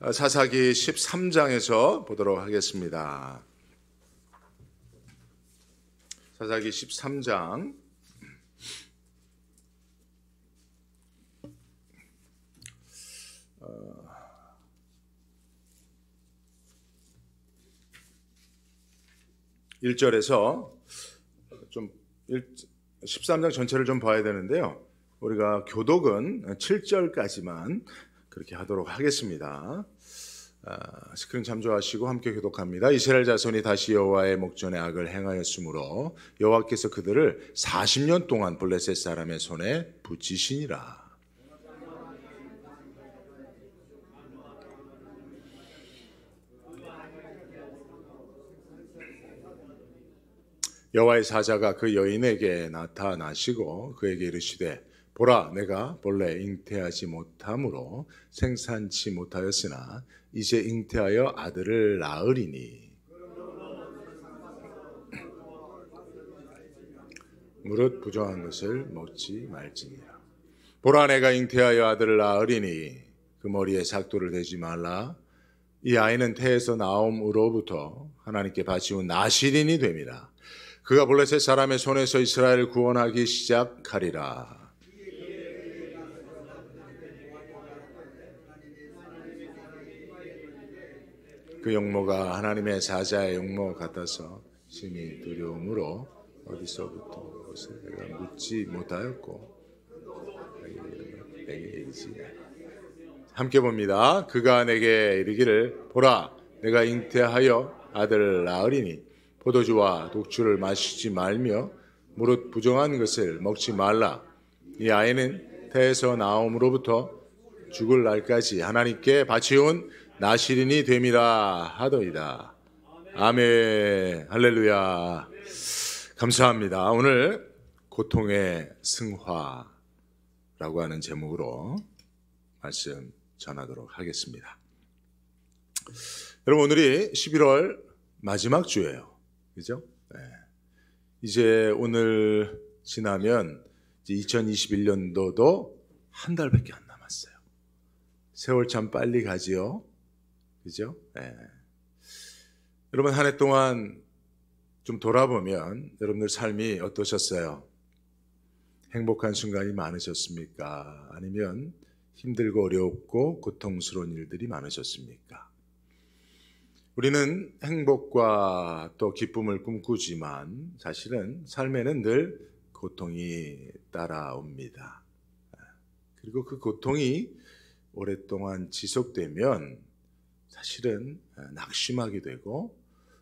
사사기 13장에서 보도록 하겠습니다. 사사기 13장 1절에서 13장 전체를 좀 봐야 되는데요. 우리가 교독은 7절까지만 그렇게 하도록 하겠습니다. 스크린 참조하시고 함께 교독합니다. 이스라엘 자손이 다시 여호와의 목전에 악을 행하였으므로 여호와께서 그들을 40년 동안 블레셋 사람의 손에 붙이시니라. 여호와의 사자가 그 여인에게 나타나시고 그에게 이르시되 보라, 내가 본래 잉태하지 못함으로 생산치 못하였으나 이제 잉태하여 아들을 낳으리니 무릇 부정한 것을 먹지 말지니라. 보라, 내가 잉태하여 아들을 낳으리니 그 머리에 삭도를 대지 말라. 이 아이는 태에서 나옴으로부터 하나님께 바치운 나실인이 됨이라. 그가 블레셋 사람의 손에서 이스라엘을 구원하기 시작하리라. 그 용모가 하나님의 사자의 용모 같아서 심히 두려움으로 어디서부터 그것을 내가 묻지 못하였고. 함께 봅니다. 그가 내게 이르기를 보라, 내가 잉태하여 아들을 낳으리니 포도주와 독주를 마시지 말며 무릇 부정한 것을 먹지 말라. 이 아이는 태에서 나옴으로부터 죽을 날까지 하나님께 바치온 나실인이 됨이라 하더이다. 아멘. 할렐루야. 감사합니다. 오늘 고통의 승화라고 하는 제목으로 말씀 전하도록 하겠습니다. 여러분, 오늘이 11월 마지막 주예요. 그죠? 네. 이제 오늘 지나면 이제 2021년도도 한 달밖에 안 남았어요. 세월 참 빨리 가지요. 그죠? 네. 여러분, 한 해 동안 좀 돌아보면 여러분들 삶이 어떠셨어요? 행복한 순간이 많으셨습니까? 아니면 힘들고 어렵고 고통스러운 일들이 많으셨습니까? 우리는 행복과 또 기쁨을 꿈꾸지만 사실은 삶에는 늘 고통이 따라옵니다. 그리고 그 고통이 오랫동안 지속되면 사실은 낙심하게 되고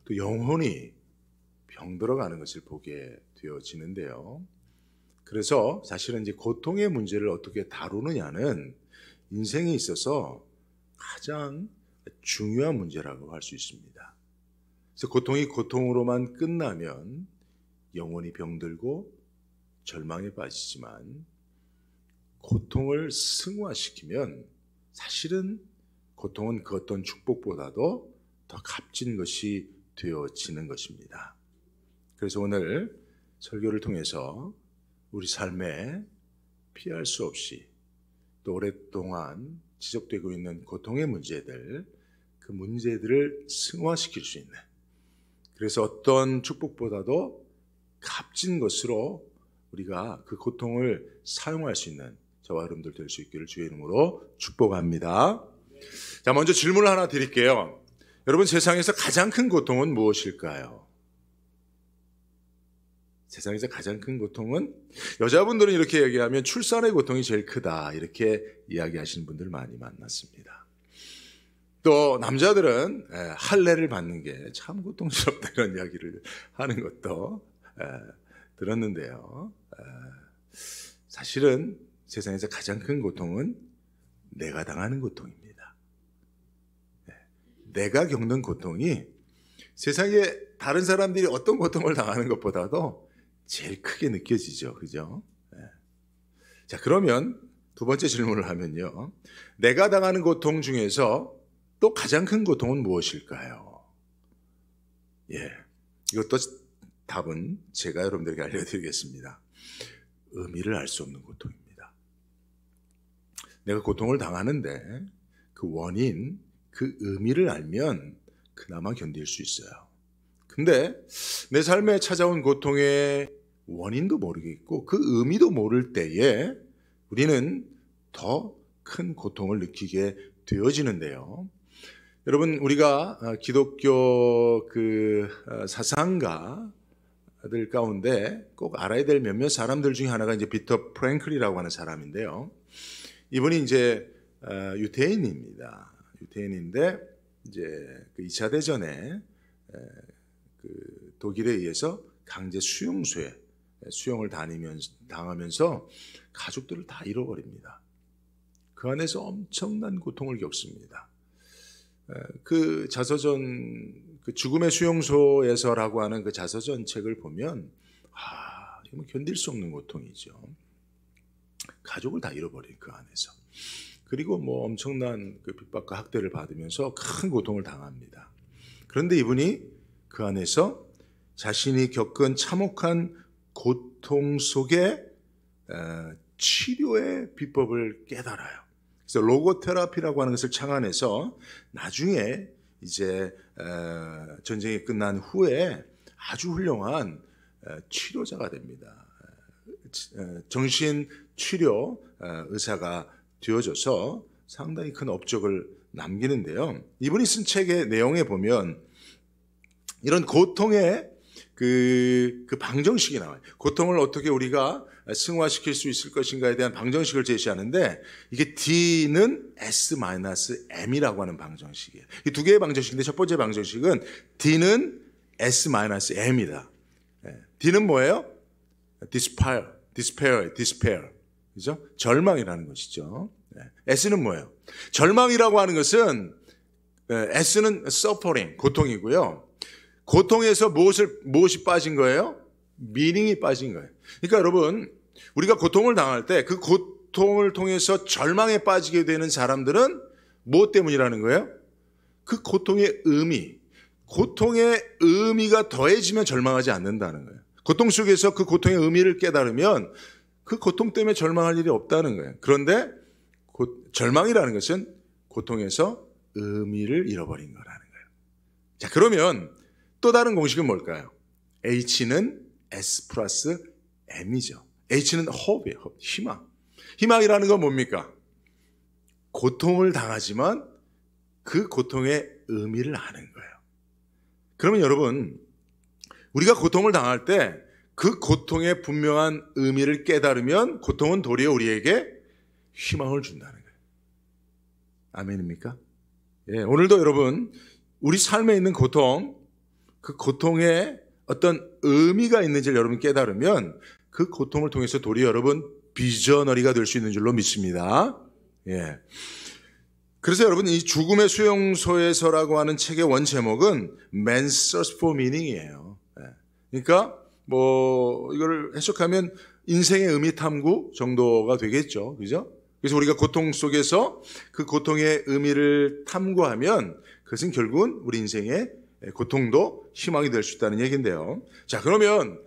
또 영혼이 병들어가는 것을 보게 되어지는데요. 그래서 사실은 이제 고통의 문제를 어떻게 다루느냐는 인생에 있어서 가장 중요한 문제라고 할 수 있습니다. 그래서 고통이 고통으로만 끝나면 영혼이 병들고 절망에 빠지지만 고통을 승화시키면 사실은 고통은 그 어떤 축복보다도 더 값진 것이 되어지는 것입니다. 그래서 오늘 설교를 통해서 우리 삶에 피할 수 없이 또 오랫동안 지속되고 있는 고통의 문제들, 그 문제들을 승화시킬 수 있는, 그래서 어떤 축복보다도 값진 것으로 우리가 그 고통을 사용할 수 있는 저와 여러분들 될 수 있기를 주의 이름으로 축복합니다. 자, 먼저 질문을 하나 드릴게요. 여러분, 세상에서 가장 큰 고통은 무엇일까요? 세상에서 가장 큰 고통은, 여자분들은 이렇게 얘기하면 출산의 고통이 제일 크다, 이렇게 이야기하시는 분들 많이 만났습니다. 또 남자들은 할례를 받는 게 참 고통스럽다, 이런 이야기를 하는 것도 들었는데요. 사실은 세상에서 가장 큰 고통은 내가 당하는 고통입니다. 내가 겪는 고통이 세상에 다른 사람들이 어떤 고통을 당하는 것보다도 제일 크게 느껴지죠. 그죠? 자, 그러면 두 번째 질문을 하면요. 내가 당하는 고통 중에서 또 가장 큰 고통은 무엇일까요? 이것도 답은 제가 여러분들에게 알려드리겠습니다. 의미를 알 수 없는 고통입니다. 내가 고통을 당하는데 그 원인, 그 의미를 알면 그나마 견딜 수 있어요. 근데 내 삶에 찾아온 고통의 원인도 모르겠고 그 의미도 모를 때에 우리는 더 큰 고통을 느끼게 되어지는데요. 여러분, 우리가 기독교 사상가들 가운데 꼭 알아야 될 몇몇 사람들 중에 하나가 이제 비터 프랭클이라고 하는 사람인데요. 이분이 이제 유태인입니다. 유태인인데 이제 그 2차 대전에 독일에 의해서 강제 수용을 당하면서 가족들을 다 잃어버립니다. 그 안에서 엄청난 고통을 겪습니다. 그 자서전, 그 죽음의 수용소에서라고 하는 그 자서전 책을 보면 이건 견딜 수 없는 고통이죠. 가족을 다 잃어버린 그 안에서. 그리고 뭐 엄청난 그 핍박과 학대를 받으면서 큰 고통을 당합니다. 그런데 이분이 그 안에서 자신이 겪은 참혹한 고통 속에 치료의 비법을 깨달아요. 그래서 로고테라피라고 하는 것을 창안해서 나중에 이제 전쟁이 끝난 후에 아주 훌륭한 치료자가 됩니다. 정신 치료 의사가 되어져서 상당히 큰 업적을 남기는데요. 이분이 쓴 책의 내용에 보면 이런 고통의 그 방정식이 나와요. 고통을 어떻게 우리가 승화시킬 수 있을 것인가에 대한 방정식을 제시하는데 이게 D는 S-M이라고 하는 방정식이에요. 이 두 개의 방정식인데 첫 번째 방정식은 D는 S-M이다. D는 뭐예요? despair. 그죠? 절망이라는 것이죠. S는 뭐예요? 절망이라고 하는 것은 S는 suffering, 고통이고요. 고통에서 무엇이 빠진 거예요? 미닝이 빠진 거예요. 그러니까 여러분, 우리가 고통을 당할 때 그 고통을 통해서 절망에 빠지게 되는 사람들은 무엇 때문이라는 거예요? 그 고통의 고통의 의미가 더해지면 절망하지 않는다는 거예요. 고통 속에서 그 고통의 의미를 깨달으면 그 고통 때문에 절망할 일이 없다는 거예요. 그런데 절망이라는 것은 고통에서 의미를 잃어버린 거라는 거예요. 자, 그러면 또 다른 공식은 뭘까요? H는 S 플러스 M이죠. H는 hope이에요. 희망. 희망이라는 건 뭡니까? 고통을 당하지만 그 고통의 의미를 아는 거예요. 그러면 여러분, 우리가 고통을 당할 때 그 고통의 분명한 의미를 깨달으면 고통은 도리어 우리에게 희망을 준다는 거예요. 아멘입니까? 예, 오늘도 여러분, 우리 삶에 있는 고통, 그 고통에 어떤 의미가 있는지를 여러분 깨달으면 그 고통을 통해서 도리어 여러분 비저너리가 될 수 있는 줄로 믿습니다. 예. 그래서 여러분, 이 죽음의 수용소에서라고 하는 책의 원 제목은 Man's Search for Meaning이에요. 예. 그러니까 뭐 이걸 해석하면 인생의 의미 탐구 정도가 되겠죠. 그죠? 그래서 우리가 고통 속에서 그 고통의 의미를 탐구하면 그것은 결국은 우리 인생의 고통도 희망이 될 수 있다는 얘기인데요. 자, 그러면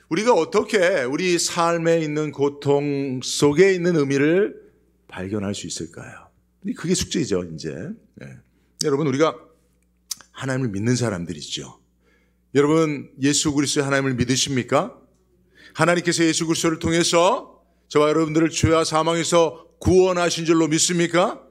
우리가 어떻게 우리 삶에 있는 고통 속에 있는 의미를 발견할 수 있을까요? 그게 숙제죠, 이제. 네. 여러분, 우리가 하나님을 믿는 사람들이죠. 여러분, 예수 그리스도의 하나님을 믿으십니까? 하나님께서 예수 그리스도를 통해서 저와 여러분들을 죄와 사망에서 구원하신 줄로 믿습니까?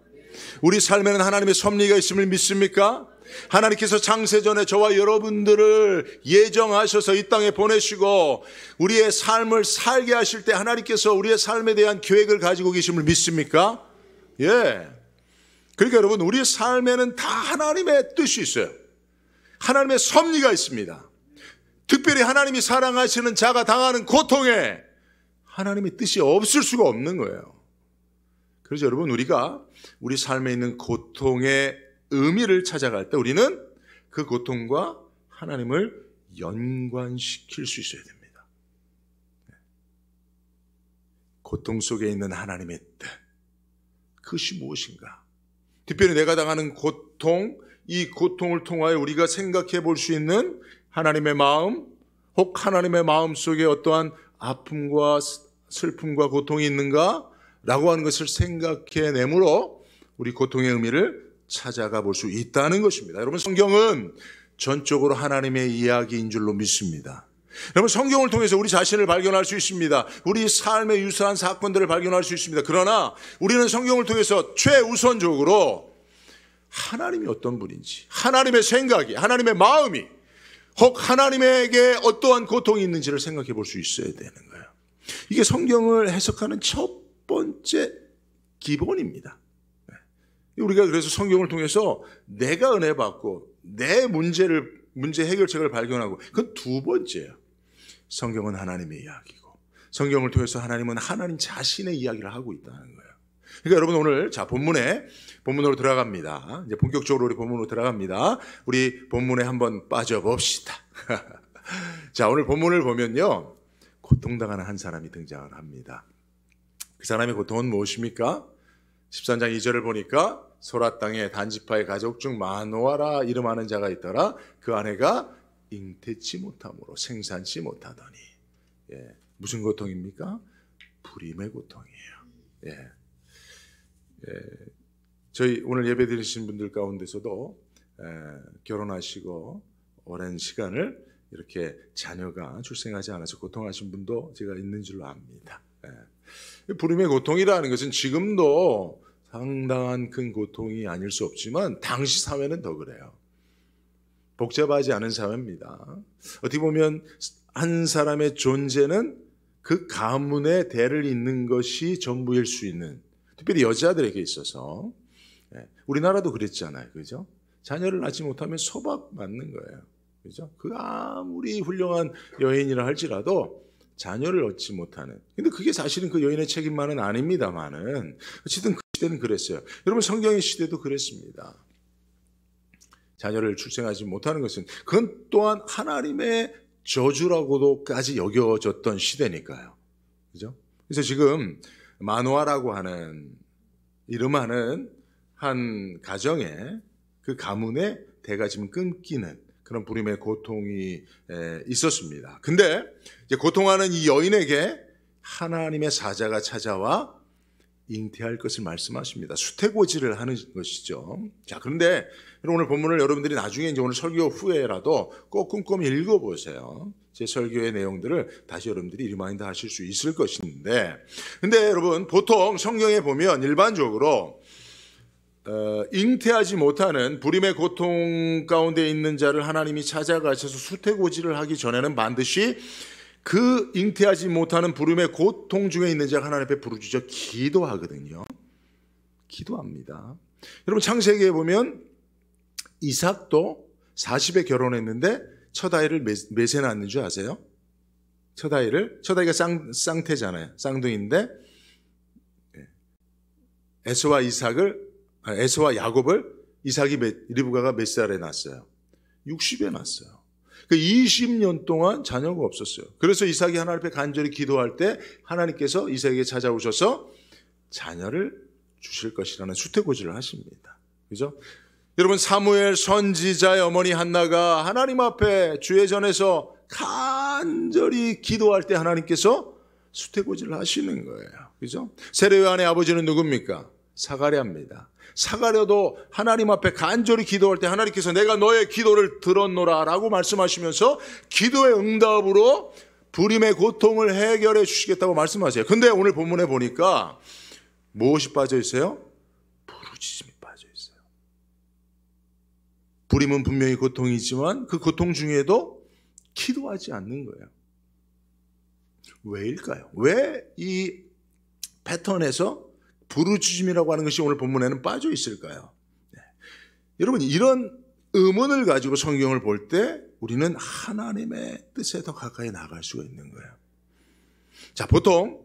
우리 삶에는 하나님의 섭리가 있음을 믿습니까? 하나님께서 창세전에 저와 여러분들을 예정하셔서 이 땅에 보내시고 우리의 삶을 살게 하실 때 하나님께서 우리의 삶에 대한 계획을 가지고 계심을 믿습니까? 예. 그러니까 여러분, 우리의 삶에는 다 하나님의 뜻이 있어요. 하나님의 섭리가 있습니다. 특별히 하나님이 사랑하시는 자가 당하는 고통에 하나님의 뜻이 없을 수가 없는 거예요. 그래서 여러분, 우리가 우리 삶에 있는 고통의 의미를 찾아갈 때 우리는 그 고통과 하나님을 연관시킬 수 있어야 됩니다. 고통 속에 있는 하나님의 뜻, 그것이 무엇인가? 특별히 내가 당하는 고통, 이 고통을 통하여 우리가 생각해 볼 수 있는 하나님의 마음, 혹 하나님의 마음 속에 어떠한 아픔과 슬픔과 고통이 있는가? 라고 하는 것을 생각해 내므로 우리 고통의 의미를 찾아가 볼 수 있다는 것입니다. 여러분, 성경은 전적으로 하나님의 이야기인 줄로 믿습니다. 여러분, 성경을 통해서 우리 자신을 발견할 수 있습니다. 우리 삶의 유사한 사건들을 발견할 수 있습니다. 그러나 우리는 성경을 통해서 최우선적으로 하나님이 어떤 분인지, 하나님의 생각이, 하나님의 마음이, 혹 하나님에게 어떠한 고통이 있는지를 생각해 볼 수 있어야 되는 거예요. 이게 성경을 해석하는 첫 번째 기본입니다. 우리가 그래서 성경을 통해서 내가 은혜 받고 내 문제 해결책을 발견하고, 그건 두 번째예요. 성경은 하나님의 이야기고, 성경을 통해서 하나님은 하나님 자신의 이야기를 하고 있다는 거예요. 그러니까 여러분, 오늘 본문으로 들어갑니다. 이제 본격적으로 우리 본문으로 들어갑니다. 우리 본문에 한번 빠져봅시다. 자, 오늘 본문을 보면요, 고통당하는 한 사람이 등장을 합니다. 그 사람의 고통은 무엇입니까? 13장 2절을 보니까 소라 땅에 단지파의 가족 중 마노아라 이름하는 자가 있더라. 그 아내가 잉태치 못함으로 생산치 못하더니. 무슨 고통입니까? 불임의 고통이에요. 저희 오늘 예배 드리신 분들 가운데서도 결혼하시고 오랜 시간을 이렇게 자녀가 출생하지 않아서 고통하신 분도 제가 있는 줄로 압니다. 불임의 고통이라는 것은 지금도 상당한 큰 고통이 아닐 수 없지만 당시 사회는 더 그래요. 복잡하지 않은 사회입니다. 어떻게 보면 한 사람의 존재는 그 가문의 대를 잇는 것이 전부일 수 있는, 특별히 여자들에게 있어서. 우리나라도 그랬잖아요. 그죠? 자녀를 낳지 못하면 소박 맞는 거예요. 그죠? 그 아무리 훌륭한 여인이라 할지라도 자녀를 얻지 못하는. 근데 그게 사실은 그 여인의 책임만은 아닙니다만은, 어쨌든 그 시대는 그랬어요. 여러분, 성경의 시대도 그랬습니다. 자녀를 출생하지 못하는 것은, 그건 또한 하나님의 저주라고도까지 여겨졌던 시대니까요. 그죠? 그래서 지금 마노아라고 하는 이름하는 한 가정에, 그 가문의 대가 지금 끊기는 그런 불임의 고통이 있었습니다. 근데 이제 고통하는 이 여인에게 하나님의 사자가 찾아와 잉태할 것을 말씀하십니다. 수태고지를 하는 것이죠. 자, 그런데 오늘 본문을 여러분들이 나중에 이제 오늘 설교 후에라도 꼭 꼼꼼히 읽어보세요. 제 설교의 내용들을 다시 여러분들이 리마인드 하실 수 있을 것인데, 근데 여러분, 보통 성경에 보면 일반적으로 잉태하지 못하는 불임의 고통 가운데 있는 자를 하나님이 찾아가셔서 수태고지를 하기 전에는 반드시 그 잉태하지 못하는 불임의 고통 중에 있는 자가 하나님 앞에 부르짖어 기도하거든요. 기도합니다. 여러분, 창세기에 보면 이삭도 40에 결혼했는데 첫 아이를 몇에 낳는 줄 아세요? 첫 아이가 쌍태잖아요. 쌍둥이인데 에서와 야곱을 리브가가 몇 살에 낳았어요? 60에 낳았어요. 그 20년 동안 자녀가 없었어요. 그래서 이삭이 하나님 앞에 간절히 기도할 때 하나님께서 이삭에게 찾아오셔서 자녀를 주실 것이라는 수태고지를 하십니다. 그죠? 여러분, 사무엘 선지자의 어머니 한나가 하나님 앞에 주의 전에서 간절히 기도할 때 하나님께서 수태고지를 하시는 거예요. 그죠? 세례요한의 아버지는 누굽니까? 사가랴입니다. 사가랴도 하나님 앞에 간절히 기도할 때 하나님께서 내가 너의 기도를 들었노라 라고 말씀하시면서 기도의 응답으로 불임의 고통을 해결해 주시겠다고 말씀하세요. 근데 오늘 본문에 보니까 무엇이 빠져 있어요? 부르짖음이 빠져 있어요. 불임은 분명히 고통이지만 그 고통 중에도 기도하지 않는 거예요. 왜일까요? 왜 이 패턴에서 부르짖음이라고 하는 것이 오늘 본문에는 빠져 있을까요? 여러분, 이런 의문을 가지고 성경을 볼 때 우리는 하나님의 뜻에 더 가까이 나갈 수가 있는 거예요. 자, 보통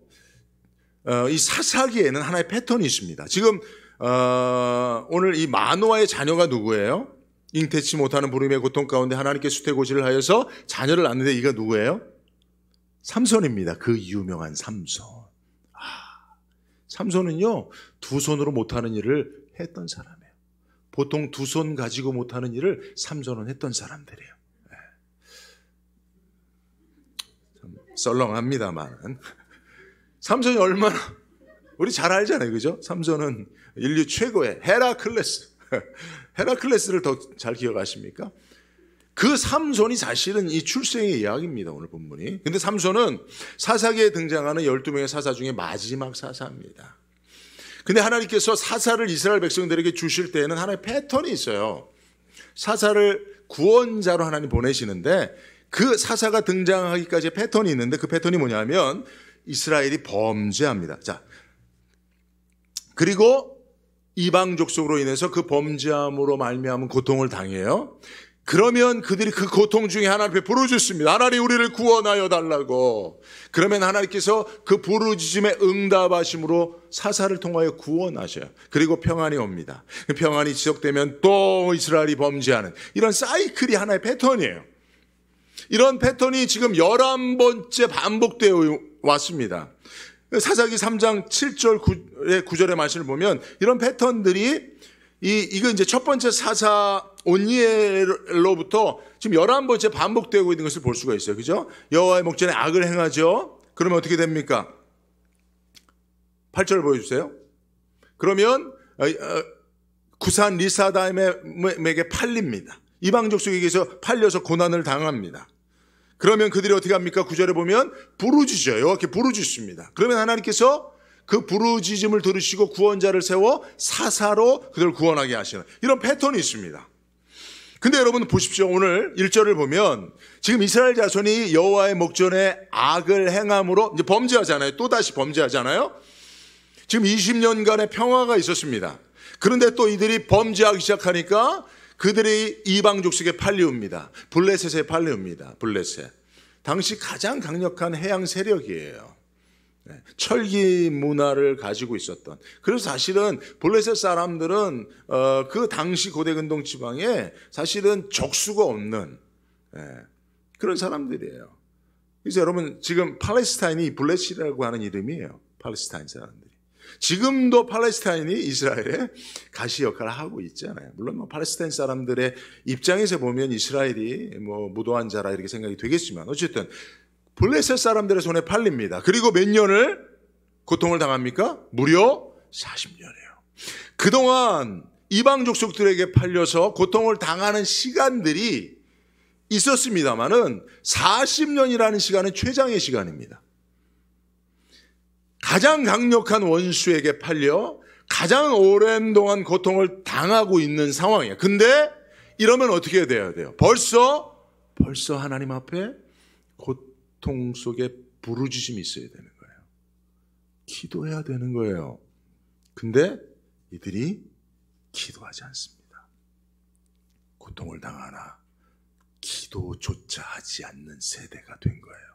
이 사사기에는 하나의 패턴이 있습니다. 지금 오늘 이 마노아의 자녀가 누구예요? 잉태치 못하는 불임의 고통 가운데 하나님께 수태고지를 하여서 자녀를 낳는데 이가 누구예요? 삼손입니다. 그 유명한 삼손. 삼손은요, 두 손으로 못하는 일을 했던 사람이에요. 보통 두 손 가지고 못하는 일을 삼손은 했던 사람들이에요. 참 썰렁합니다만 삼손이 얼마나, 우리 잘 알잖아요. 그죠? 삼손은 인류 최고의 헤라클레스. 헤라클레스를 더 잘 기억하십니까? 그 삼손이 사실은 이 출생의 이야기입니다, 오늘 본문이. 근데 삼손은 사사기에 등장하는 12명의 사사 중에 마지막 사사입니다. 근데 하나님께서 사사를 이스라엘 백성들에게 주실 때에는 하나의 패턴이 있어요. 사사를 구원자로 하나님 보내시는데 그 사사가 등장하기까지의 패턴이 있는데 그 패턴이 뭐냐면 이스라엘이 범죄합니다. 자, 그리고 이방 족속으로 인해서 그 범죄함으로 말미암은 고통을 당해요. 그러면 그들이 그 고통 중에 하나님 앞에 부르짖습니다. 하나님 우리를 구원하여 달라고. 그러면 하나님께서 그 부르짖음에 응답하심으로 사사를 통하여 구원하셔요. 그리고 평안이 옵니다. 그 평안이 지속되면 또 이스라엘이 범죄하는 이런 사이클이 하나의 패턴이에요. 이런 패턴이 지금 11번째 반복되어 왔습니다. 사사기 3장 7절 9절의 말씀을 보면 이런 패턴들이 이거 이제 첫 번째 사사 온니엘로부터 지금 11번째 반복되고 있는 것을 볼 수가 있어요. 그죠? 여호와의 목전에 악을 행하죠. 그러면 어떻게 됩니까? 8절 보여주세요. 그러면 구산 리사다임에게 팔립니다. 이방 족속에게서 팔려서 고난을 당합니다. 그러면 그들이 어떻게 합니까? 9절에 보면 부르짖어요. 여호와께 부르짖습니다. 그러면 하나님께서 그 부르짖음을 들으시고 구원자를 세워 사사로 그들을 구원하게 하시는 이런 패턴이 있습니다. 근데 여러분 보십시오. 오늘 1절을 보면 지금 이스라엘 자손이 여호와의 목전에 악을 행함으로 이제 범죄하잖아요. 또다시 범죄하잖아요. 지금 20년간의 평화가 있었습니다. 그런데 또 이들이 범죄하기 시작하니까 그들이 이방 족속에 팔려옵니다. 블레셋에 팔려옵니다. 블레셋. 당시 가장 강력한 해양 세력이에요. 철기 문화를 가지고 있었던. 그래서 사실은 블레셋 사람들은 그 당시 고대 근동 지방에 사실은 적수가 없는 그런 사람들이에요. 그래서 여러분 지금 팔레스타인이 블레셋이라고 하는 이름이에요. 팔레스타인 사람들이. 지금도 팔레스타인이 이스라엘의 가시 역할을 하고 있잖아요. 물론 팔레스타인 사람들의 입장에서 보면 이스라엘이 무도한 자라 이렇게 생각이 되겠지만 어쨌든 블레셋 사람들의 손에 팔립니다. 그리고 몇 년을 고통을 당합니까? 무려 40년이에요. 그동안 이방 족속들에게 팔려서 고통을 당하는 시간들이 있었습니다만은 40년이라는 시간은 최장의 시간입니다. 가장 강력한 원수에게 팔려 가장 오랜 동안 고통을 당하고 있는 상황이에요. 근데 이러면 어떻게 돼야 돼요? 벌써 하나님 앞에 고통 속에 부르짖음이 있어야 되는 거예요. 기도해야 되는 거예요. 근데 이들이 기도하지 않습니다. 고통을 당하나 기도조차 하지 않는 세대가 된 거예요.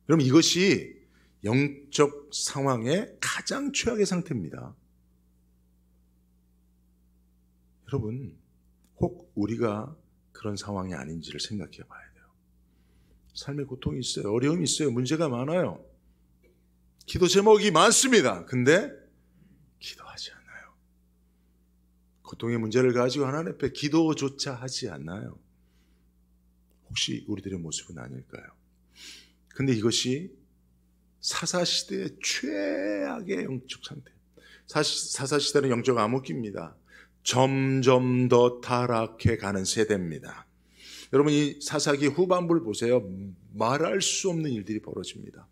여러분 이것이 영적 상황의 가장 최악의 상태입니다. 여러분 혹 우리가 그런 상황이 아닌지를 생각해 봐야 돼요. 삶의 고통이 있어요. 어려움이 있어요. 문제가 많아요. 기도 제목이 많습니다. 근데 기도하지 않아요. 고통의 문제를 가지고 하나님 앞에 기도조차 하지 않나요? 혹시 우리들의 모습은 아닐까요? 근데 이것이 사사시대의 최악의 영적 상태. 사사시대는 영적 암흑기입니다. 점점 더 타락해 가는 세대입니다. 여러분 이 사사기 후반부를 보세요. 말할 수 없는 일들이 벌어집니다.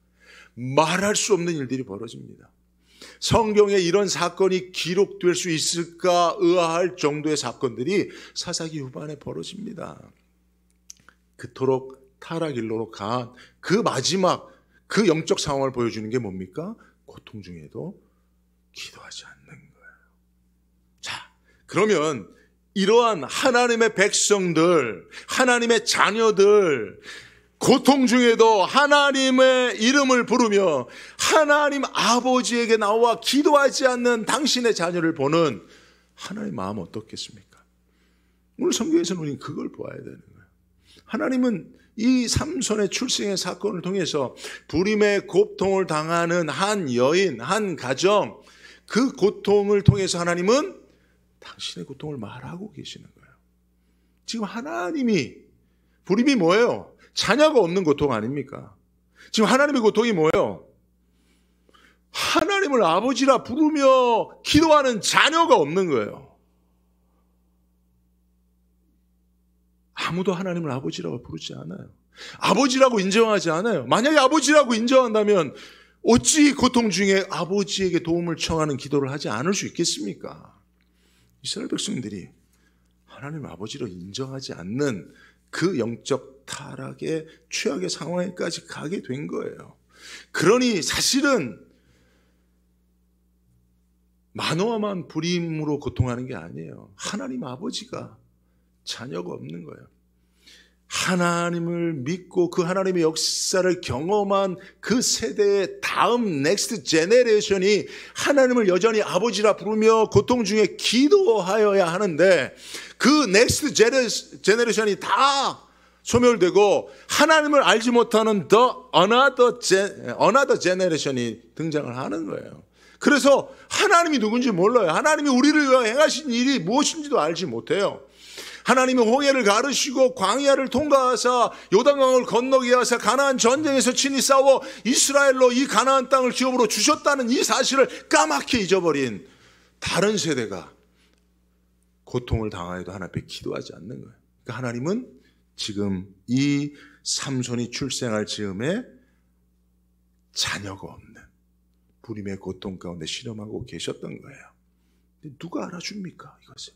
말할 수 없는 일들이 벌어집니다. 성경에 이런 사건이 기록될 수 있을까 의아할 정도의 사건들이 사사기 후반에 벌어집니다. 그토록 타락일로로 간 그 마지막 그 영적 상황을 보여주는 게 뭡니까? 고통 중에도 기도하지 않는 거예요. 자, 그러면 이러한 하나님의 백성들, 하나님의 자녀들, 고통 중에도 하나님의 이름을 부르며 하나님 아버지에게 나와 기도하지 않는 당신의 자녀를 보는 하나님의 마음 어떻겠습니까? 오늘 성경에서는 우리는 그걸 보아야 되는 거예요. 하나님은 이 삼손의 출생의 사건을 통해서 불임의 고통을 당하는 한 여인, 한 가정, 그 고통을 통해서 하나님은 당신의 고통을 말하고 계시는 거예요. 지금 하나님이, 불임이 뭐예요? 자녀가 없는 고통 아닙니까? 지금 하나님의 고통이 뭐예요? 하나님을 아버지라 부르며 기도하는 자녀가 없는 거예요. 아무도 하나님을 아버지라고 부르지 않아요. 아버지라고 인정하지 않아요. 만약에 아버지라고 인정한다면 어찌 고통 중에 아버지에게 도움을 청하는 기도를 하지 않을 수 있겠습니까? 이스라엘 백성들이 하나님 아버지로 인정하지 않는 그 영적 타락의 최악의 상황에까지 가게 된 거예요. 그러니 사실은 만호함한 불임으로 고통하는 게 아니에요. 하나님 아버지가 자녀가 없는 거예요. 하나님을 믿고 그 하나님의 역사를 경험한 그 세대의 다음 넥스트 제네레이션이 하나님을 여전히 아버지라 부르며 고통 중에 기도하여야 하는데, 그 넥스트 제네레이션이 다 소멸되고 하나님을 알지 못하는 another generation이 등장을 하는 거예요. 그래서 하나님이 누군지 몰라요. 하나님이 우리를 위하여 행하신 일이 무엇인지도 알지 못해요. 하나님이 홍해를 가르시고 광야를 통과하사 요단강을 건너게 하사 가나안 전쟁에서 친히 싸워 이스라엘로 이 가나안 땅을 기업으로 주셨다는 이 사실을 까맣게 잊어버린 다른 세대가 고통을 당하여도 하나님 앞에 기도하지 않는 거예요. 그러니까 하나님은 지금 이 삼손이 출생할 즈음에 자녀가 없는 불임의 고통 가운데 실험하고 계셨던 거예요. 누가 알아줍니까, 이것을?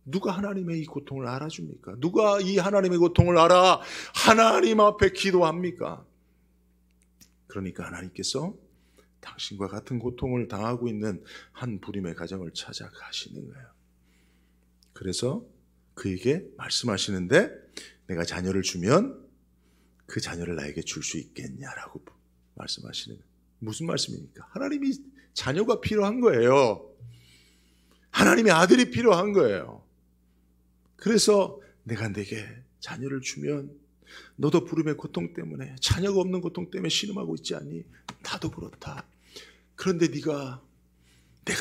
누가 하나님의 이 고통을 알아줍니까? 누가 이 하나님의 고통을 알아 하나님 앞에 기도합니까? 그러니까 하나님께서 당신과 같은 고통을 당하고 있는 한 불임의 가정을 찾아가시는 거예요. 그래서 그에게 말씀하시는데, 내가 자녀를 주면 그 자녀를 나에게 줄 수 있겠냐라고 말씀하시는 거예요. 무슨 말씀입니까? 하나님이 자녀가 필요한 거예요. 하나님의 아들이 필요한 거예요. 그래서 내가 내게 자녀를 주면 너도 불임의 고통 때문에, 자녀가 없는 고통 때문에 신음하고 있지 않니? 나도 그렇다. 그런데 내가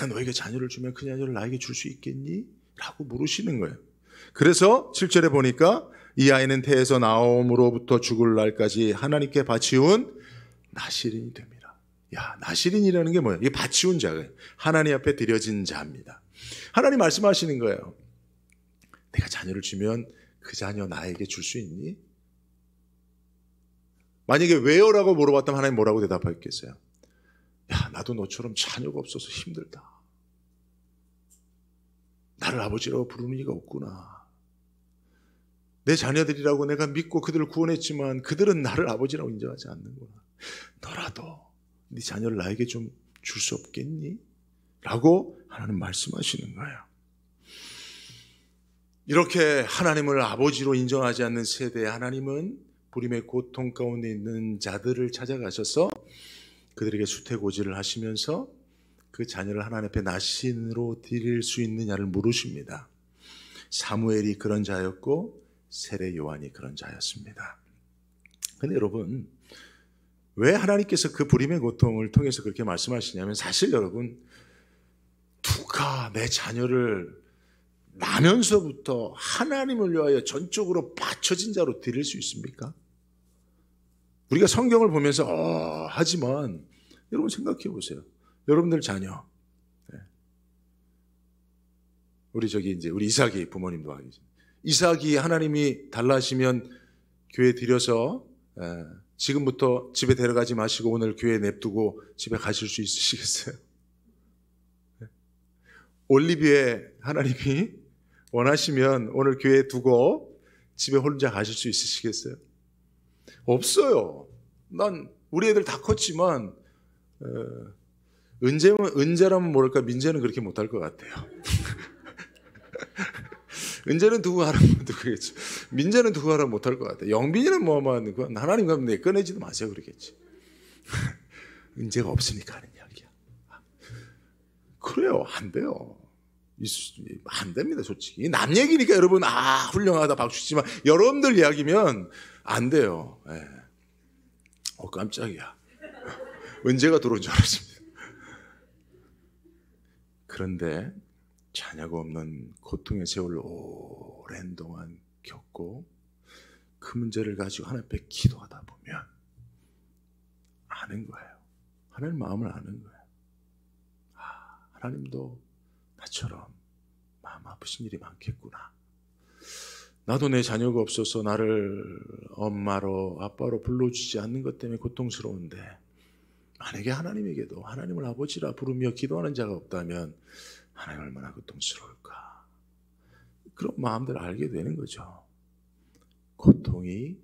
너에게 자녀를 주면 그 자녀를 나에게 줄 수 있겠니? 라고 물으시는 거예요. 그래서 7절에 보니까 이 아이는 태에서 나옴으로부터 죽을 날까지 하나님께 바치운 나실인이 됩니다. 야, 나실인이라는 게 뭐예요? 이게 바치운 자예요. 하나님 앞에 드려진 자입니다. 하나님 말씀하시는 거예요. 내가 자녀를 주면 그 자녀 나에게 줄 수 있니? 만약에 왜요? 라고 물어봤다면 하나님 뭐라고 대답하겠어요? 야, 나도 너처럼 자녀가 없어서 힘들다. 나를 아버지라고 부르는 이가 없구나. 내 자녀들이라고 내가 믿고 그들을 구원했지만 그들은 나를 아버지라고 인정하지 않는구나. 너라도 네 자녀를 나에게 좀 줄 수 없겠니? 라고 하나님 말씀하시는 거예요. 이렇게 하나님을 아버지로 인정하지 않는 세대의 하나님은 불임의 고통 가운데 있는 자들을 찾아가셔서 그들에게 수태고지를 하시면서 그 자녀를 하나님 앞에 나신으로 드릴 수 있느냐를 물으십니다. 사무엘이 그런 자였고 세례 요한이 그런 자였습니다. 그런데 여러분, 왜 하나님께서 그 불임의 고통을 통해서 그렇게 말씀하시냐면, 사실 여러분, 누가 내 자녀를 나면서부터 하나님을 위하여 전적으로 바쳐진 자로 드릴 수 있습니까? 우리가 성경을 보면서 하지만 여러분 생각해 보세요. 여러분들 자녀, 우리 이삭이 부모님도 하겠죠. 이삭이 하나님이 달라시면 교회 들여서 지금부터 집에 데려가지 마시고 오늘 교회 냅두고 집에 가실 수 있으시겠어요? 올리비에 하나님이 원하시면 오늘 교회에 두고 집에 혼자 가실 수 있으시겠어요? 없어요. 난 우리 애들 다 컸지만 은재라면 모를까, 민재는 그렇게 못할 것 같아요. 은재는 두고 가라면 두고겠지. 민재는 두고 가라면 못할 것 같아요. 영빈이는 하나님 가면 내 꺼내지도 마세요 그러겠지. 은재가 없으니까 하는 이야기야. 그래요, 안 돼요. 안 됩니다, 솔직히. 남 얘기니까 여러분 훌륭하다 박수 치지만 여러분들 이야기면 안 돼요. 깜짝이야. 은재가 들어온 줄 알았습니다. 그런데 자녀가 없는 고통의 세월을 오랜 동안 겪고 그 문제를 가지고 하나님 앞에 기도하다 보면 아는 거예요. 하나님 마음을 아는 거예요. 하나님도 나처럼 마음 아프신 일이 많겠구나. 나도 내 자녀가 없어서 나를 엄마로 아빠로 불러주지 않는 것 때문에 고통스러운데 만약에 하나님에게도 하나님을 아버지라 부르며 기도하는 자가 없다면 하나님 얼마나 고통스러울까. 그런 마음들을 알게 되는 거죠. 고통이,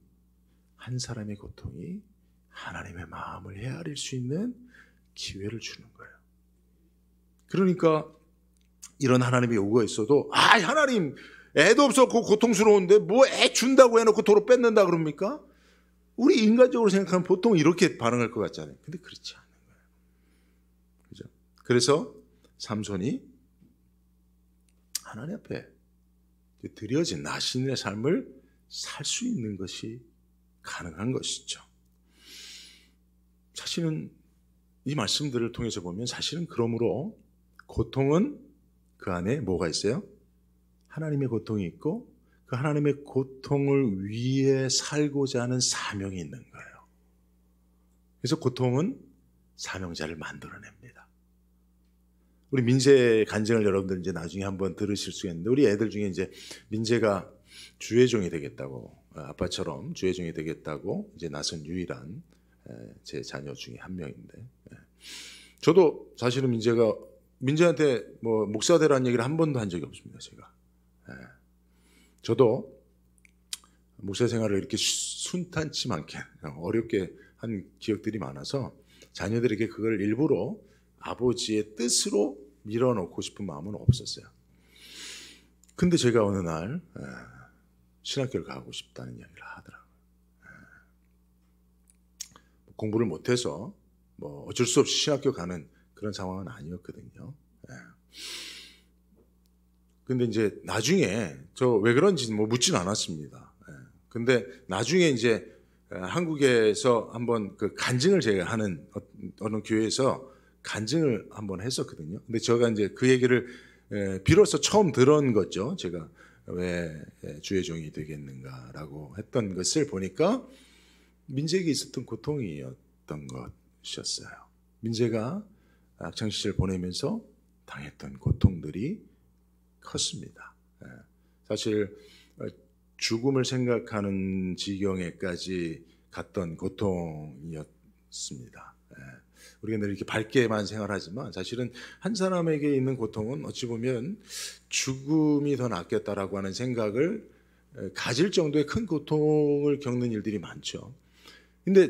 한 사람의 고통이 하나님의 마음을 헤아릴 수 있는 기회를 주는 거예요. 그러니까 이런 하나님의 요구가 있어도 하나님 애도 없었고 고통스러운데 뭐 애 준다고 해놓고 도로 뺏는다 그럽니까? 우리 인간적으로 생각하면 보통 이렇게 반응할 것 같잖아요. 근데 그렇지 않은 거예요. 그죠? 그래서 삼손이 하나님 앞에 드려진 나신의 삶을 살 수 있는 것이 가능한 것이죠. 사실은 이 말씀들을 통해서 보면 사실은 그러므로 고통은 그 안에 뭐가 있어요? 하나님의 고통이 있고 그 하나님의 고통을 위해 살고자 하는 사명이 있는 거예요. 그래서 고통은 사명자를 만들어냅니다. 우리 민재 간증을 여러분들 이제 나중에 한번 들으실 수 있는데 우리 애들 중에 이제 민재가 주의종이 되겠다고 아빠처럼 주의종이 되겠다고 이제 나선 유일한 제 자녀 중에 한 명인데 저도 사실은 민재한테 뭐 목사 되라는 얘기를 한 번도 한 적이 없습니다. 제가 저도 목사 생활을 이렇게 순탄치 않게 어렵게 한 기억들이 많아서 자녀들에게 그걸 일부러 아버지의 뜻으로 밀어넣고 싶은 마음은 없었어요. 근데 제가 어느 날 신학교를 가고 싶다는 이야기를 하더라고요. 공부를 못해서 뭐 어쩔 수 없이 신학교 가는 그런 상황은 아니었거든요. 근데 이제 나중에 저 왜 그런지 뭐 묻진 않았습니다. 근데 나중에 이제 한국에서 한번 그 간증을 제가 하는 어느 교회에서 간증을 한번 했었거든요. 근데 제가 이제 그 얘기를 비로소 처음 들은 거죠. 제가 왜 주의 종이 되겠는가라고 했던 것을 보니까 민재에게 있었던 고통이었던 것이었어요. 민재가 학창시절 보내면서 당했던 고통들이 컸습니다. 사실 죽음을 생각하는 지경에까지 갔던 고통이었습니다. 우리가 늘 이렇게 밝게만 생각하지만 사실은 한 사람에게 있는 고통은 어찌 보면 죽음이 더 낫겠다라고 하는 생각을 가질 정도의 큰 고통을 겪는 일들이 많죠. 근데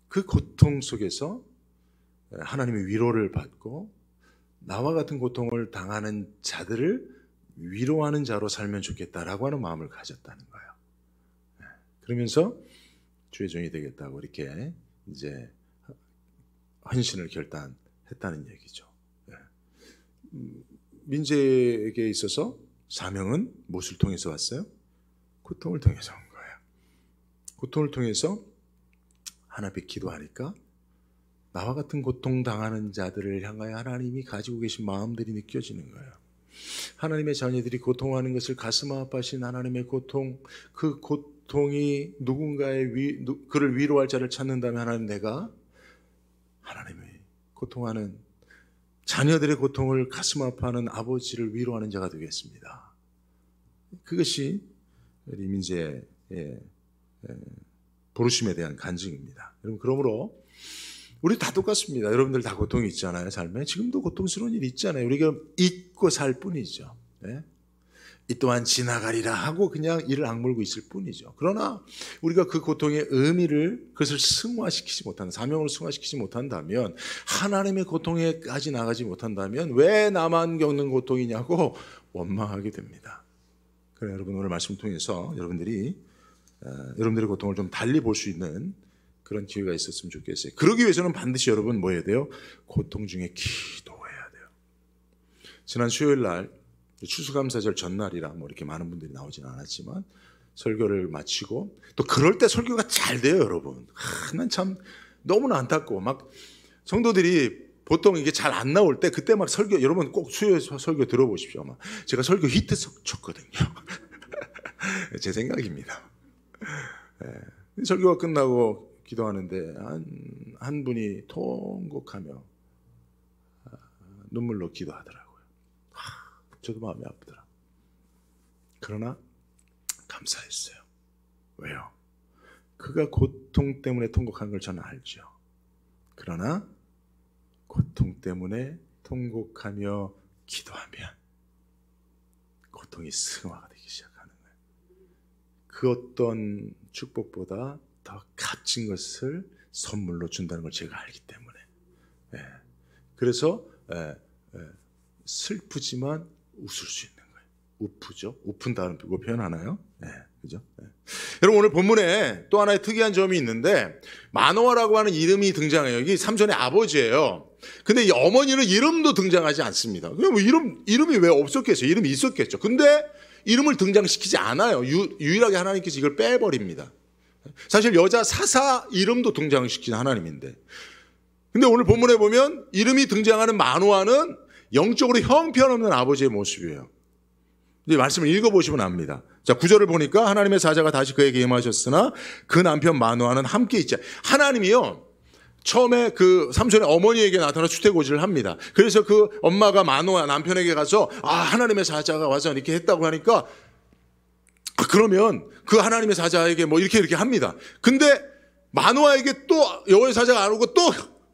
그 고통 속에서 하나님의 위로를 받고 나와 같은 고통을 당하는 자들을 위로하는 자로 살면 좋겠다라고 하는 마음을 가졌다는 거예요. 그러면서 주의 종이 되겠다고 이렇게 이제 헌신을 결단했다는 얘기죠. 민재에게 있어서 사명은 무엇을 통해서 왔어요? 고통을 통해서 온 거예요. 고통을 통해서 하나님 앞에 기도하니까 나와 같은 고통당하는 자들을 향하여 하나님이 가지고 계신 마음들이 느껴지는 거예요. 하나님의 자녀들이 고통하는 것을 가슴 아파하신 하나님의 고통, 그 고통이 누군가의 그를 위로할 자를 찾는다면 하나님 내가 하나님의 고통하는 자녀들의 고통을 가슴 아파하는 아버지를 위로하는 자가 되겠습니다. 그것이 우리 민재의 부르심에 대한 간증입니다. 여러분 그러므로 우리 다 똑같습니다. 여러분들 다 고통이 있잖아요. 삶에 지금도 고통스러운 일이 있잖아요. 우리가 잊고 살 뿐이죠. 이 또한 지나가리라 하고 그냥 이를 악물고 있을 뿐이죠. 그러나 우리가 그 고통의 의미를 그것을 승화시키지 못한다, 사명을 승화시키지 못한다면, 하나님의 고통에까지 나가지 못한다면 왜 나만 겪는 고통이냐고 원망하게 됩니다. 그래 여러분 오늘 말씀 통해서 여러분들의 고통을 좀 달리 볼 수 있는 그런 기회가 있었으면 좋겠어요. 그러기 위해서는 반드시 여러분 뭐 해야 돼요? 고통 중에 기도해야 돼요. 지난 수요일 날 추수감사절 전날이라 뭐 이렇게 많은 분들이 나오진 않았지만 설교를 마치고 또 그럴 때 설교가 잘 돼요, 여러분. 난 참 너무나 안타까워. 막 성도들이 보통 이게 잘 안 나올 때 그때 막 설교, 여러분 꼭 수요일 설교 들어보십시오. 아마 제가 설교 히트 쳤거든요. 제 생각입니다. 설교가 끝나고 기도하는데 한 분이 통곡하며 눈물로 기도하더라고요. 저도 마음이 아프더라. 그러나 감사했어요. 왜요? 그가 고통 때문에 통곡한 걸 저는 알죠. 그러나 고통 때문에 통곡하며 기도하면 고통이 승화가 되기 시작하는 거예요. 그 어떤 축복보다 더 값진 것을 선물로 준다는 걸 제가 알기 때문에. 그래서 슬프지만 웃을 수 있는 거예요. 우프죠? 우픈 다음 이거 표현하나요? 그죠? 여러분, 오늘 본문에 또 하나의 특이한 점이 있는데 마노아라고 하는 이름이 등장해요. 이게 삼손의 아버지예요. 근데 이 어머니는 이름도 등장하지 않습니다. 그럼 뭐 이름이 왜 없었겠어요? 이름이 있었겠죠. 근데 이름을 등장시키지 않아요. 유일하게 하나님께서 이걸 빼버립니다. 사실 여자 사사 이름도 등장시키는 하나님인데, 근데 오늘 본문에 보면 이름이 등장하는 마노아는 영적으로 형편없는 아버지의 모습이에요. 이제 말씀을 읽어보시면 압니다. 자, 9절을 보니까 하나님의 사자가 다시 그에게 임하셨으나 그 남편 마노아는 함께 있지. 하나님이요, 처음에 그 삼손의 어머니에게 나타나 추태고지를 합니다. 그래서 그 엄마가 마노아 남편에게 가서 하나님의 사자가 와서 이렇게 했다고 하니까 그러면 그 하나님의 사자에게 뭐 이렇게 합니다. 근데 마노아에게 또 여호와의 사자가 안 오고 또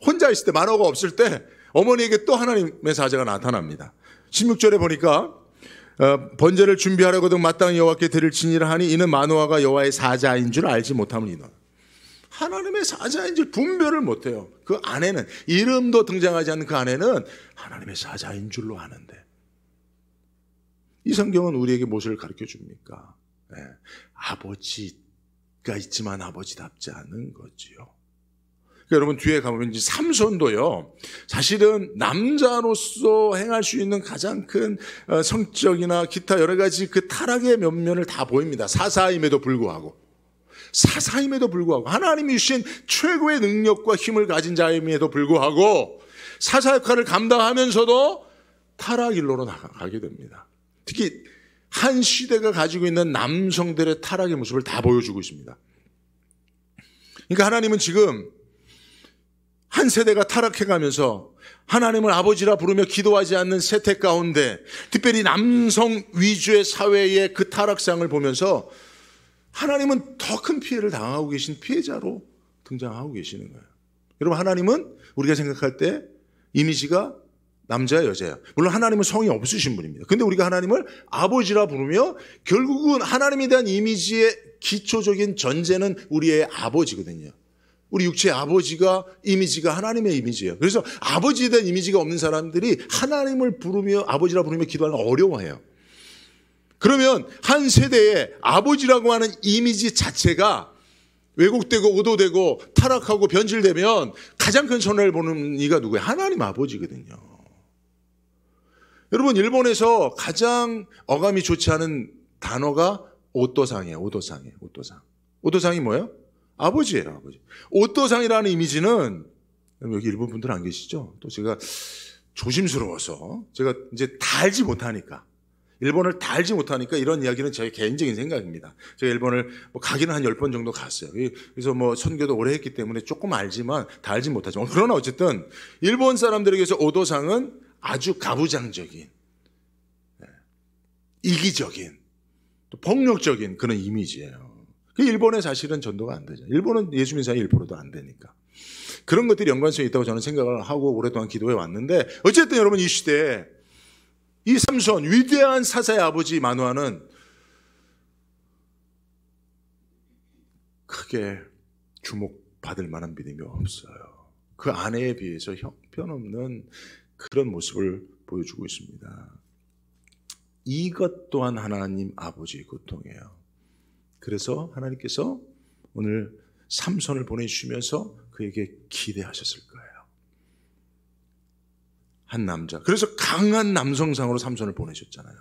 혼자 있을 때, 마노아가 없을 때 어머니에게 또 하나님의 사자가 나타납니다. 16절에 보니까 번제를 준비하려거든 마땅히 여호와께 드릴지니라 하니 이는 마노아가 여호와의 사자인 줄 알지 못함이니라. 하나님의 사자인 줄 분별을 못해요. 그 아내는, 이름도 등장하지 않는 그 아내는 하나님의 사자인 줄로 아는데, 이 성경은 우리에게 무엇을 가르쳐 줍니까? 아버지가 있지만 아버지답지 않은 거지요. 여러분, 뒤에 가보면 이제 삼손도요, 사실은 남자로서 행할 수 있는 가장 큰 성적이나 기타 여러 가지 그 타락의 면면을 다 보입니다. 사사임에도 불구하고 하나님이 주신 최고의 능력과 힘을 가진 자임에도 불구하고 사사 역할을 감당하면서도 타락 일로로 나가게 됩니다. 특히 한 시대가 가지고 있는 남성들의 타락의 모습을 다 보여주고 있습니다. 그러니까 하나님은 지금 한 세대가 타락해가면서 하나님을 아버지라 부르며 기도하지 않는 세태 가운데, 특별히 남성 위주의 사회의 그 타락상을 보면서 하나님은 더 큰 피해를 당하고 계신 피해자로 등장하고 계시는 거예요. 여러분, 하나님은 우리가 생각할 때 이미지가 남자야 여자야. 물론 하나님은 성이 없으신 분입니다. 근데 우리가 하나님을 아버지라 부르며 결국은 하나님에 대한 이미지의 기초적인 전제는 우리의 아버지거든요. 우리 육체의 아버지가 이미지가 하나님의 이미지예요. 그래서 아버지에 대한 이미지가 없는 사람들이 하나님을 부르며 아버지라 부르며 기도하는 걸 어려워해요. 그러면 한 세대에 아버지라고 하는 이미지 자체가 왜곡되고 오도되고 타락하고 변질되면 가장 큰 손해를 보는 이가 누구예요? 하나님 아버지거든요. 여러분, 일본에서 가장 어감이 좋지 않은 단어가 오토상이에요. 오토상이 뭐예요? 아버지예요, 아버지. 오토상이라는 이미지는, 여기 일본 분들 안 계시죠? 또 제가 조심스러워서, 제가 이제 다 알지 못하니까, 일본을 다 알지 못하니까 이런 이야기는 제 개인적인 생각입니다. 제가 일본을 가기는 한 10번 정도 갔어요. 그래서 선교도 오래 했기 때문에 조금 알지만 다 알지 못하죠. 그러나 어쨌든 일본 사람들에게서 오도상은 아주 가부장적인, 이기적인, 또 폭력적인 그런 이미지예요. 일본에 사실은 전도가 안 되죠. 일본은 예수 믿는 사람이 1%도 안 되니까. 그런 것들이 연관성이 있다고 저는 생각을 하고 오랫동안 기도해 왔는데, 어쨌든 여러분, 이 시대에 이 삼손, 위대한 사사의 아버지 마노아는 크게 주목받을 만한 믿음이 없어요. 그 아내에 비해서 형편없는 그런 모습을 보여주고 있습니다. 이것 또한 하나님 아버지의 고통이에요. 그래서 하나님께서 오늘 삼손을 보내주시면서 그에게 기대하셨을 거예요. 한 남자. 그래서 강한 남성상으로 삼손을 보내셨잖아요.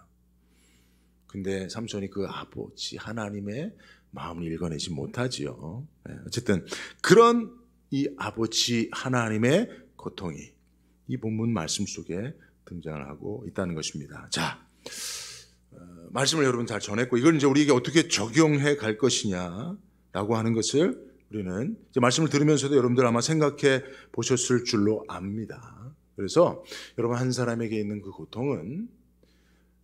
근데 삼손이 그 아버지 하나님의 마음을 읽어내지 못하지요. 어쨌든 그런 이 아버지 하나님의 고통이 이 본문 말씀 속에 등장을 하고 있다는 것입니다. 자, 말씀을 여러분 잘 전했고, 이걸 이제 우리에게 어떻게 적용해 갈 것이냐라고 하는 것을 우리는 이제 말씀을 들으면서도 여러분들 아마 생각해 보셨을 줄로 압니다. 그래서 여러분, 한 사람에게 있는 그 고통은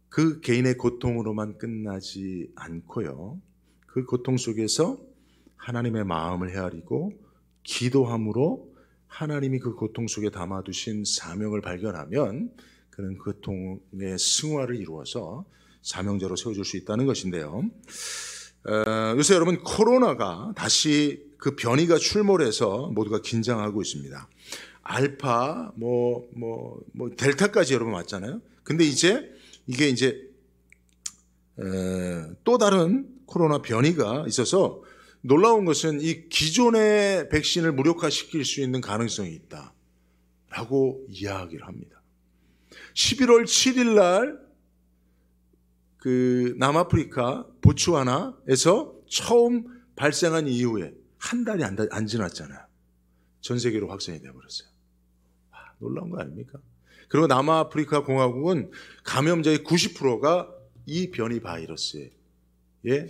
그 개인의 고통으로만 끝나지 않고요, 그 고통 속에서 하나님의 마음을 헤아리고 기도함으로 하나님이 그 고통 속에 담아두신 사명을 발견하면 그는 그 고통의 승화를 이루어서 사명자로 세워줄 수 있다는 것인데요. 요새 여러분 코로나가 다시 그 변이가 출몰해서 모두가 긴장하고 있습니다. 알파, 델타까지 여러분 왔잖아요. 근데 이게 이제 또 다른 코로나 변이가 있어서 놀라운 것은 이 기존의 백신을 무력화시킬 수 있는 가능성이 있다라고 이야기를 합니다. 11월 7일 날 그 남아프리카 보츠와나에서 처음 발생한 이후에 한 달이 안 지났잖아요. 전 세계로 확산이 되어버렸어요. 놀라운 거 아닙니까? 그리고 남아프리카 공화국은 감염자의 90%가 이 변이 바이러스에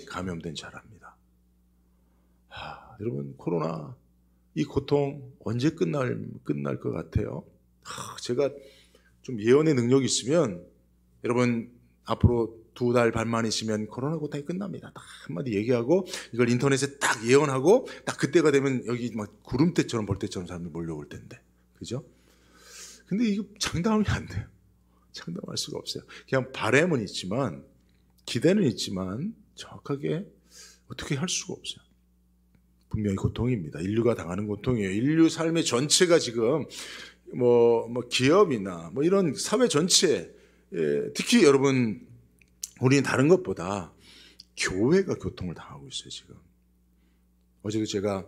감염된 자랍니다. 여러분 코로나 이 고통 언제 끝날 것 같아요? 제가 좀 예언의 능력이 있으면 여러분 앞으로 2달 반만 있으면 코로나 고통이 끝납니다. 딱 한마디 얘기하고 이걸 인터넷에 딱 예언하고 딱 그때가 되면 여기 막 구름대처럼 벌떼처럼 사람들이 몰려올 텐데, 그죠? 근데 이거 장담이 안 돼요. 장담할 수가 없어요. 그냥 바람은 있지만 기대는 있지만 정확하게 어떻게 할 수가 없어요. 분명히 고통입니다. 인류가 당하는 고통이에요. 인류 삶의 전체가 지금 기업이나 이런 사회 전체에 특히 여러분 우리는 다른 것보다 교회가 고통을 당하고 있어요. 지금 어제도 제가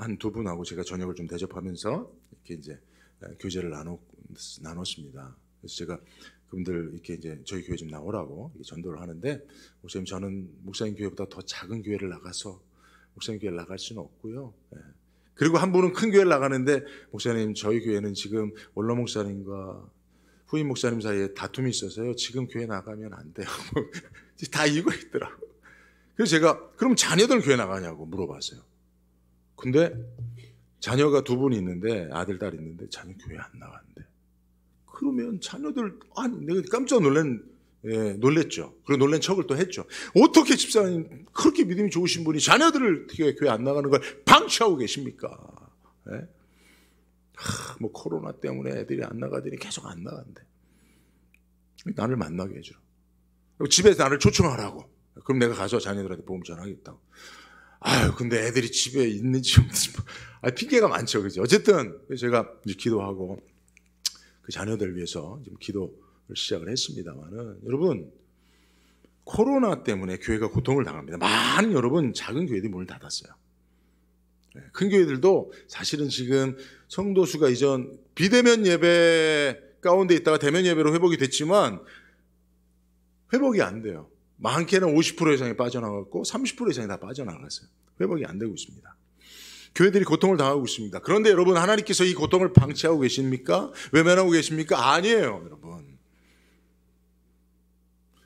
한 두 분하고 제가 저녁을 좀 대접하면서 이렇게 이제 교제를 나눴습니다. 그래서 제가 그분들 이렇게 이제 저희 교회 좀 나오라고 전도를 하는데, 목사님 저는 목사님 교회보다 더 작은 교회를 나가서 목사님 교회를 나갈 수는 없고요. 그리고 한 분은 큰 교회를 나가는데, 목사님 저희 교회는 지금 원로 목사님과 후임 목사님 사이에 다툼이 있어서요. 지금 교회 나가면 안 돼요. 다 이거 있더라고. 그래서 제가 그럼 자녀들 교회 나가냐고 물어봤어요. 근데 자녀가 2분이 있는데 아들, 딸 있는데 자녀 교회 안 나간대. 그러면 자녀들 내가 깜짝 놀랬죠. 그리고 놀란 척을 또 했죠. 어떻게 집사님 그렇게 믿음이 좋으신 분이 자녀들을 교회 안 나가는 걸 방치하고 계십니까? 네? 코로나 때문에 애들이 안 나가더니 계속 안 나간대. 나를 만나게 해주라. 집에서 나를 초청하라고. 그럼 내가 가서 자녀들한테 복음 전하겠다고. 근데 애들이 집에 있는지 없는지 핑계가 많죠, 그죠? 어쨌든 제가 이제 기도하고 그 자녀들 위해서 지금 기도를 시작을 했습니다만은, 여러분 코로나 때문에 교회가 고통을 당합니다. 많은 여러분 작은 교회들이 문을 닫았어요. 큰 교회들도 사실은 지금 성도 수가 이전 비대면 예배 가운데 있다가 대면 예배로 회복이 됐지만 회복이 안 돼요. 많게는 50% 이상이 빠져나갔고 30% 이상이 다 빠져나갔어요. 회복이 안 되고 있습니다. 교회들이 고통을 당하고 있습니다. 그런데 여러분 하나님께서 이 고통을 방치하고 계십니까? 외면하고 계십니까? 아니에요, 여러분.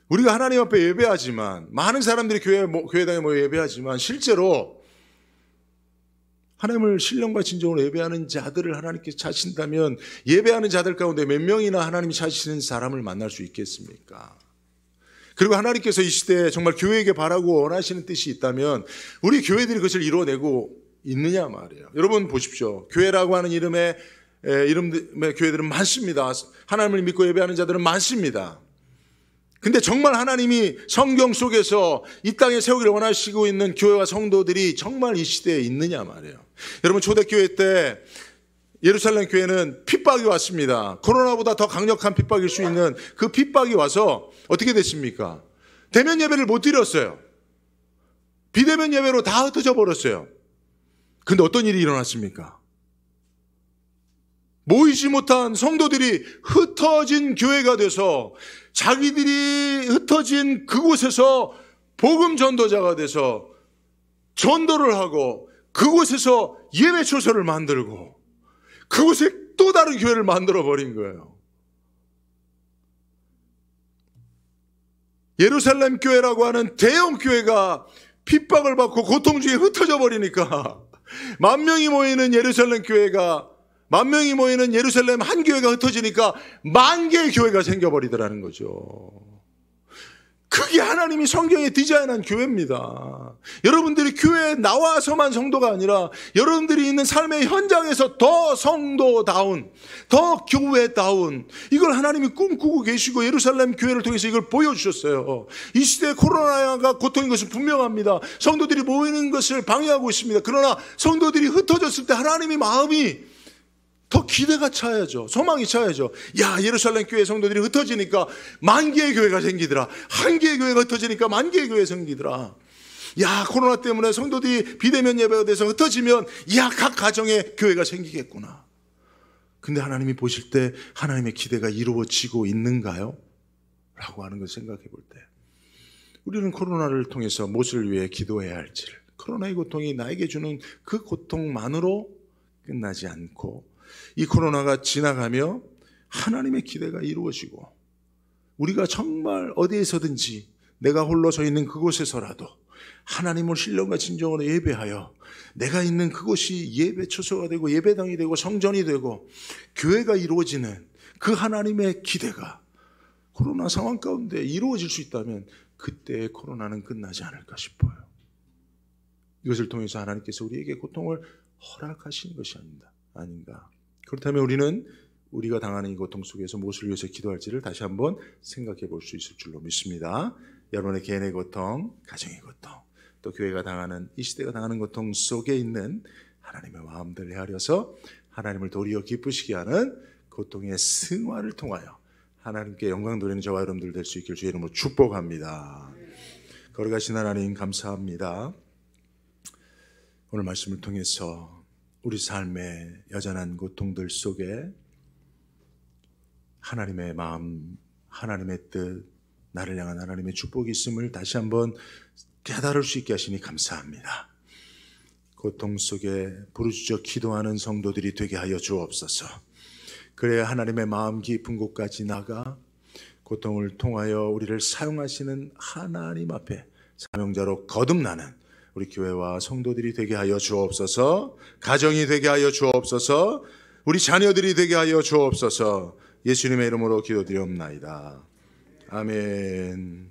우리가 하나님 앞에 예배하지만, 많은 사람들이 교회당에 모여 예배하지만 실제로 하나님을 신령과 진정으로 예배하는 자들을 하나님께서 찾으신다면 예배하는 자들 가운데 몇 명이나 하나님이 찾으시는 사람을 만날 수 있겠습니까? 그리고 하나님께서 이 시대에 정말 교회에게 바라고 원하시는 뜻이 있다면 우리 교회들이 그것을 이루어내고 있느냐 말이에요. 여러분 보십시오. 교회라고 하는 이름의 교회들은 많습니다. 하나님을 믿고 예배하는 자들은 많습니다. 근데 정말 하나님이 성경 속에서 이 땅에 세우기를 원하시고 있는 교회와 성도들이 정말 이 시대에 있느냐 말이에요. 여러분 초대교회 때 예루살렘 교회는 핍박이 왔습니다. 코로나보다 더 강력한 핍박일 수 있는 그 핍박이 와서 어떻게 됐습니까? 대면 예배를 못 드렸어요. 비대면 예배로 다 흩어져 버렸어요. 근데 어떤 일이 일어났습니까? 모이지 못한 성도들이 흩어진 교회가 돼서 자기들이 흩어진 그곳에서 복음 전도자가 돼서 전도를 하고 그곳에서 예배 초소를 만들고 그곳에 또 다른 교회를 만들어 버린 거예요. 예루살렘 교회라고 하는 대형 교회가 핍박을 받고 고통 중에 흩어져 버리니까 10,000명이 모이는 예루살렘 교회가 10,000명이 모이는 예루살렘 한 교회가 흩어지니까 10,000개의 교회가 생겨버리더라는 거죠. 그게 하나님이 성경에 디자인한 교회입니다. 여러분들이 교회에 나와서만 성도가 아니라 여러분들이 있는 삶의 현장에서 더 성도다운, 더 교회다운, 이걸 하나님이 꿈꾸고 계시고 예루살렘 교회를 통해서 이걸 보여주셨어요. 이 시대에 코로나가 고통인 것은 분명합니다. 성도들이 모이는 것을 방해하고 있습니다. 그러나 성도들이 흩어졌을 때 하나님의 마음이 더 기대가 차야죠. 소망이 차야죠. 야, 예루살렘 교회 성도들이 흩어지니까 10,000개의 교회가 생기더라. 1개의 교회가 흩어지니까 10,000개의 교회가 생기더라. 야, 코로나 때문에 성도들이 비대면 예배가 돼서 흩어지면 야, 각 가정에 교회가 생기겠구나. 근데 하나님이 보실 때 하나님의 기대가 이루어지고 있는가요? 라고 하는 것을 생각해 볼 때 우리는 코로나를 통해서 무엇을 위해 기도해야 할지를, 코로나의 고통이 나에게 주는 그 고통만으로 끝나지 않고 이 코로나가 지나가며 하나님의 기대가 이루어지고 우리가 정말 어디에서든지 내가 홀로 서 있는 그곳에서라도 하나님을 신령과 진정으로 예배하여 내가 있는 그곳이 예배 처소가 되고 예배당이 되고 성전이 되고 교회가 이루어지는 그 하나님의 기대가 코로나 상황 가운데 이루어질 수 있다면 그때 코로나는 끝나지 않을까 싶어요. 이것을 통해서 하나님께서 우리에게 고통을 허락하신 것이 아닌가. 그렇다면 우리는 우리가 당하는 이 고통 속에서 무엇을 위해서 기도할지를 다시 한번 생각해 볼 수 있을 줄로 믿습니다. 여러분의 개인의 고통, 가정의 고통, 또 교회가 당하는, 이 시대가 당하는 고통 속에 있는 하나님의 마음들을 헤아려서 하나님을 도리어 기쁘시게 하는 고통의 승화를 통하여 하나님께 영광 돌리는 저와 여러분들 될 수 있길 주의 이름으로 축복합니다. 거룩하신 하나님 감사합니다. 오늘 말씀을 통해서 우리 삶의 여전한 고통들 속에 하나님의 마음, 하나님의 뜻, 나를 향한 하나님의 축복이 있음을 다시 한번 깨달을 수 있게 하시니 감사합니다. 고통 속에 부르짖어 기도하는 성도들이 되게 하여 주옵소서. 그래야 하나님의 마음 깊은 곳까지 나가 고통을 통하여 우리를 사용하시는 하나님 앞에 사명자로 거듭나는 우리 교회와 성도들이 되게 하여 주옵소서. 가정이 되게 하여 주옵소서. 우리 자녀들이 되게 하여 주옵소서. 예수님의 이름으로 기도드리옵나이다. 아멘.